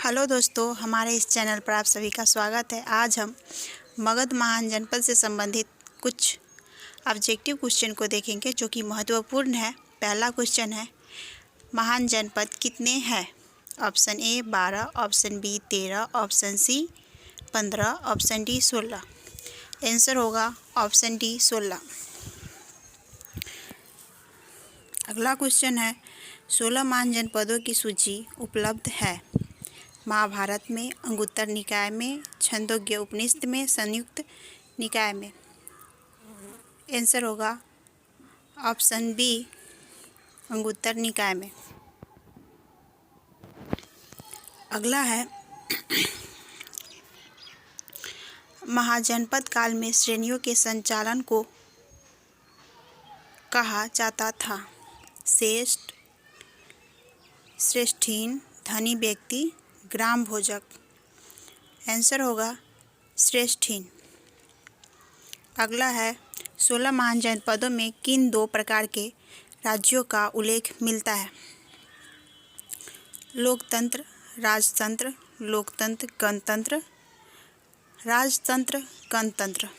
Hello दोस्तों, हमारे इस चैनल पर आप सभी का स्वागत है। आज हम मगध महान जनपद से संबंधित कुछ ऑब्जेक्टिव क्वेश्चन को देखेंगे जो कि महत्वपूर्ण है। पहला क्वेश्चन है, महान जनपद कितने हैं? Option A 12, option B 13, option C 15, option D 16। Answer होगा ऑप्शन डी 16। अगला क्वेश्चन है, 16 महान जनपदों की सूची उपलब्ध है। महाभारत में, अंगुत्तर निकाय में, छंदोग्य उपनिषद में, संयुक्त निकाय में। आंसर होगा ऑप्शन बी अंगुत्तर निकाय में। अगला है, महाजनपद काल में श्रेणियों के संचालन को कहा जाता था। श्रेष्ठ, श्रेष्ठीन, धनी व्यक्ति, ग्राम भोजक। आंसर होगा श्रेष्ठीन। अगला है, 16 महान जनपदों में किन दो प्रकार के राज्यों का उल्लेख मिलता है? लोकतंत्र, राजतंत्र, लोकतंत्र, गणतंत्र, राजतंत्र, गणतंत्र।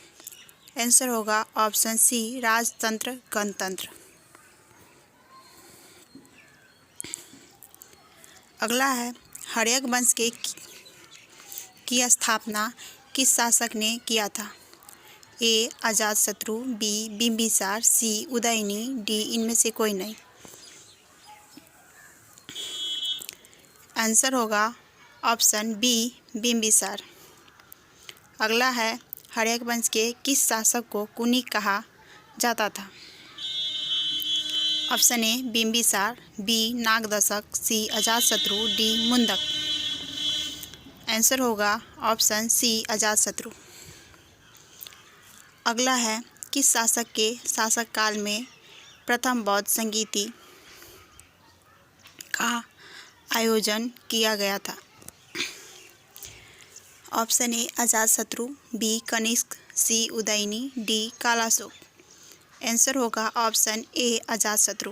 आंसर होगा ऑप्शन सी राजतंत्र, गणतंत्र। अगला है, हर्यक वंश की स्थापना किस शासक ने किया था? ए अजातशत्रु, बी बिंबिसार, सी उदयनी, डी इनमें से कोई नहीं। आंसर होगा ऑप्शन बी बिंबिसार। अगला है, हर्यक वंश के किस शासक को कुनिक कहा जाता था? Option A Bimbisara, B Nagadashaka, C Ajatashatru, D Mundaka. Answer होगा ऑप्शन सी अजातशत्रु। अगला है, किस शासक के शासक काल में प्रथम बौद्ध संगीति का आयोजन किया गया था? Option A Ajatashatru, B Kanishka, C Udayin, D Kalashoka. Answer होगा ऑप्शन ए अजातशत्रु।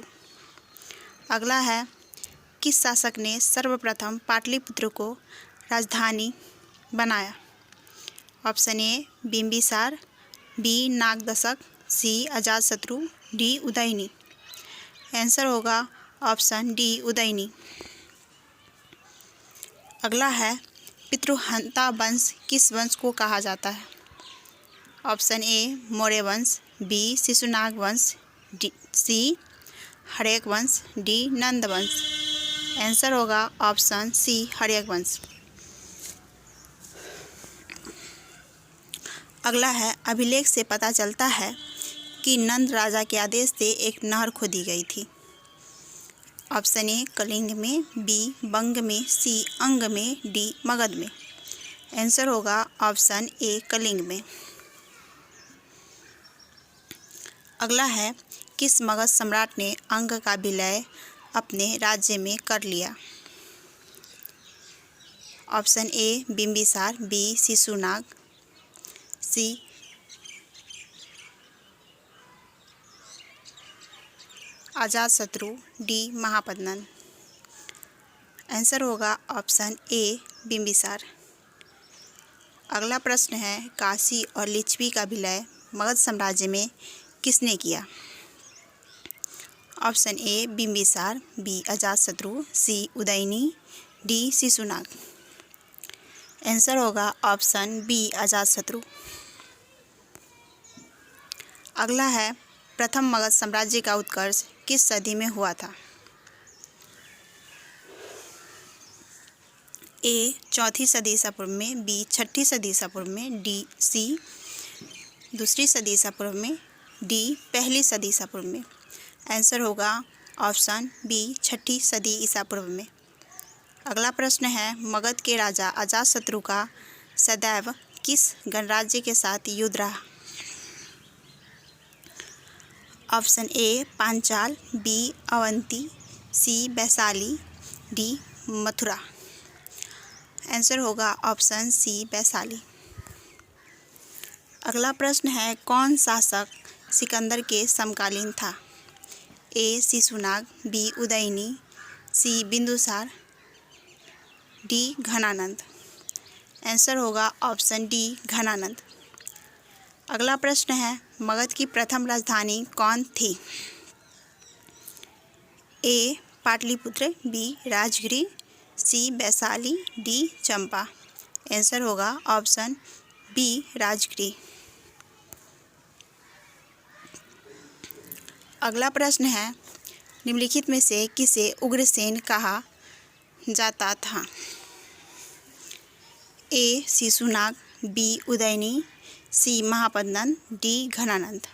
अगला है, किस शासक ने सर्वप्रथम पाटलिपुत्र को राजधानी बनाया? Option A Bimbisara, B Nagadashaka, C Ajatashatru, D Udayin. Answer होगा ऑप्शन डी उदयनी। अगला है, पितृहंता वंश किस वंश को कहा जाता है? ऑप्शन ए मौर्य वंश, बी शिशुनाग वंश, सी हर्यक वंश, डी नंद वंश। आंसर होगा ऑप्शन सी हर्यक वंश। अगला है, अभिलेख से पता चलता है कि नंद राजा के आदेश से एक नहर खोदी गई थी। ऑप्शन ए कलिंग में, बी बंग में, सी अंग में, डी मगध में। आंसर होगा ऑप्शन ए कलिंग में। अगला है, किस मगध सम्राट ने अंग का विलय अपने राज्य में कर लिया? Option A Bimbisara, B Shishunaga, C Ajatashatru, D Mahapadma. Answer होगा ऑप्शन ए बिंबिसार। अगला प्रश्न है, काशी और लिच्छवी का विलय मगध साम्राज्य में किसने किया? Option A Bimbisara, B Ajatashatru, C Udayin, D Shishunaga. Answer होगा ऑप्शन बी अजातशत्रु। अगला है, प्रथम मगध साम्राज्य का उत्कर्ष किस सदी में हुआ था? ए 4वीं सदी ईसा पूर्व में, बी 6वीं सदी ईसा पूर्व में, डी सी 2री सदी ईसा पूर्व में, डी 1ली सदी ईसा पूर्व में। आंसर होगा ऑप्शन बी 6वीं सदी ईसा पूर्व में। अगला प्रश्न है, मगध के राजा अजातशत्रु का सदैव किस गणराज्य के साथ युद्ध रहा? Option A Panchal, B Avanti, C Vaishali, D Mathura. Answer होगा ऑप्शन सी वैशाली। अगला प्रश्न है, कौन शासक सिकंदर के समकालीन था? A Shishunaga, B Udayin, C Bindusara, D Ghanananda. Answer होगा ऑप्शन डी घनानंद। अगला प्रश्न है, मगध की प्रथम राजधानी कौन थी? A Pataliputra, B Rajgir, C Vaishali, D Champa. Answer होगा ऑप्शन बी राजगिरी। अगला प्रश्न है, निम्नलिखित में से किसे उग्रसेन कहा जाता था? A Shishunaga, B Udayin, C महापद्नंद, D Ghanananda.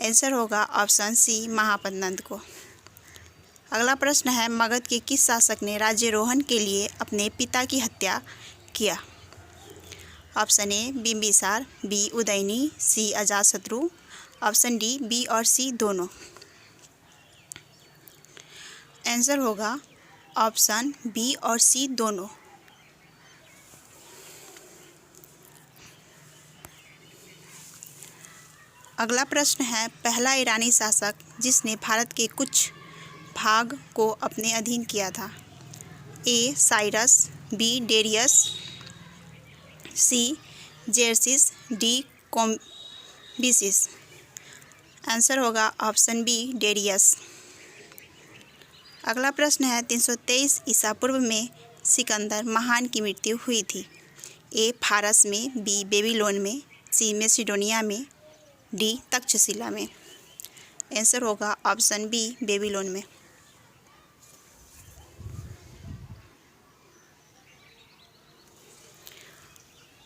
Answer होगा ऑप्शन सी महापद्नंद को। अगला प्रश्न है, मगध के किस शासक ने राज्यारोहण के लिए अपने पिता की हत्या किया? Option A Bimbisara, B Udayin, C Ajatashatru, option D B और सी दोनों। आंसर होगा ऑप्शन बी और सी दोनों। अगला प्रश्न है, पहला ईरानी शासक जिसने भारत के कुछ भाग को अपने अधीन किया था? ए साइरस, बी डेरियस, सी जेरसिस, डी कोम्बिसिस। आंसर होगा ऑप्शन बी डेरियस। अगला प्रश्न है, 323 ईसा पूर्व में सिकंदर महान की मृत्यु हुई थी? ए फारस में, बी बेबीलोन में, सी मैसिडोनिया में, डी तक्षशिला में। आंसर होगा ऑप्शन बी बेबीलोन में।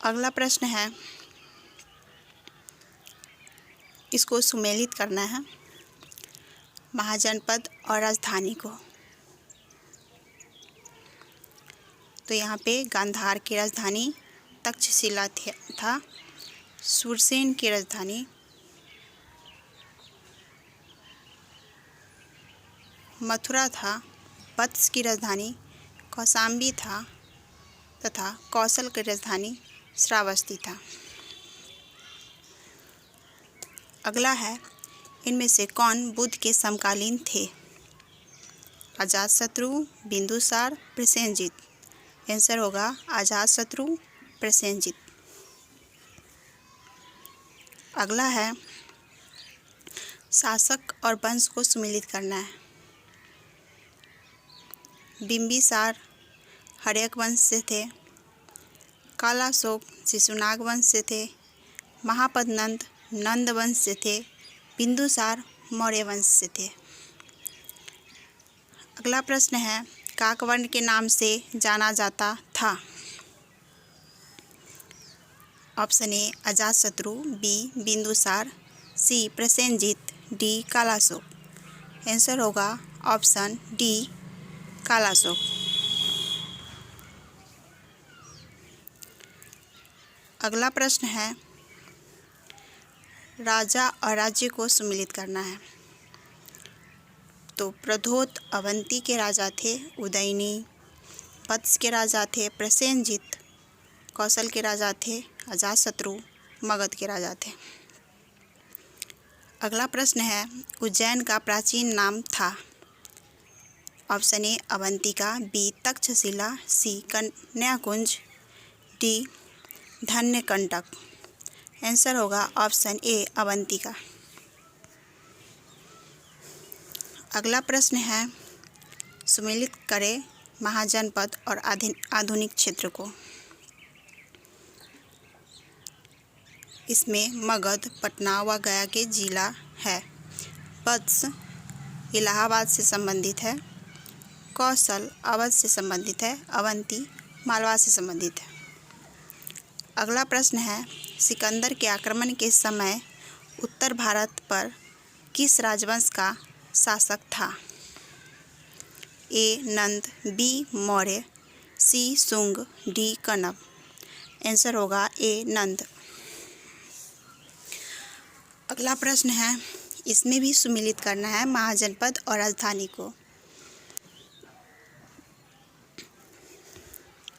अगला प्रश्न है, इसको सुमेलित करना है, महाजनपद और राजधानी को। तो यहाँ पे गांधार की राजधानी तक्षशिला था, सुरसेन की राजधानी मथुरा था, वत्स की राजधानी कौशाम्बी था तथा कौशल की राजधानी श्रावस्ती था। अगला है, इनमें से कौन बुद्ध के समकालीन थे? अजातशत्रु, बिंदुसार, प्रसेनजित। आंसर होगा अजातशत्रु, प्रसेनजित। अगला है, शासक और वंश को सुमेलित करना है। बिंबिसार हर्यक वंश से थे, कालाशोक शिशुनाग वंश से थे, महापद्नंद नंद वंश से थे, बिंदुसार मौर्य वंश से थे। अगला प्रश्न है, काकवर्ण के नाम से जाना जाता था? Option A Ajatashatru, B Bindusara, C Prasenajit, D Kalashoka. Answer होगा ऑप्शन डी कालाशोक। अगला प्रश्न है, राजा और राज्य को सुमेलित करना है। तो प्रधोत अवंती के राजा थे उदयनी, वत्स के राजा थे प्रसेनजित, कौशल के राजा थे अजातशत्रु, मगध के राजा थे। अगला प्रश्न है, उज्जैन का प्राचीन नाम था? Option A Avantika, B Takshashila, C Kanyakubja, D Dhanyakataka. Answer होगा ऑप्शन ए अवंतिका। अगला प्रश्न है, सुमेलित करें महाजनपद और आधुनिक क्षेत्र को। इसमें मगध पटना व गया के जिला है, वत्स इलाहाबाद से संबंधित है, कौशल अवध से संबंधित है, अवंती मालवा से संबंधित है। अगला प्रश्न है, सिकंदर के आक्रमण के समय उत्तर भारत पर किस राजवंश का शासक था? ए नंद, बी मौर्य, सी शुंग, डी कण्व। आंसर होगा ए नंद। अगला प्रश्न है, इसमें भी सुमेलित करना है महाजनपद और राजधानी को।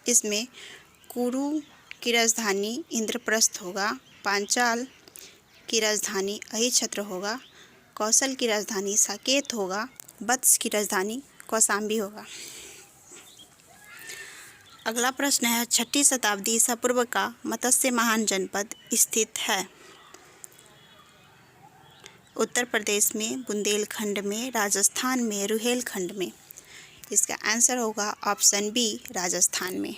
इसमें कुरु की राजधानी इंद्रप्रस्थ होगा, पांचाल की राजधानी अहिछत्र होगा, कौशल की राजधानी साकेत होगा, वत्स की राजधानी कौशाम्बी होगा। अगला प्रश्न है, 6ठी शताब्दी ईसा पूर्व का मत्स्य महान जनपद स्थित है? उत्तर प्रदेश में, बुंदेलखंड में, राजस्थान में, रुहेलखंड में। इसका आंसर होगा ऑप्शन बी, राजस्थान में।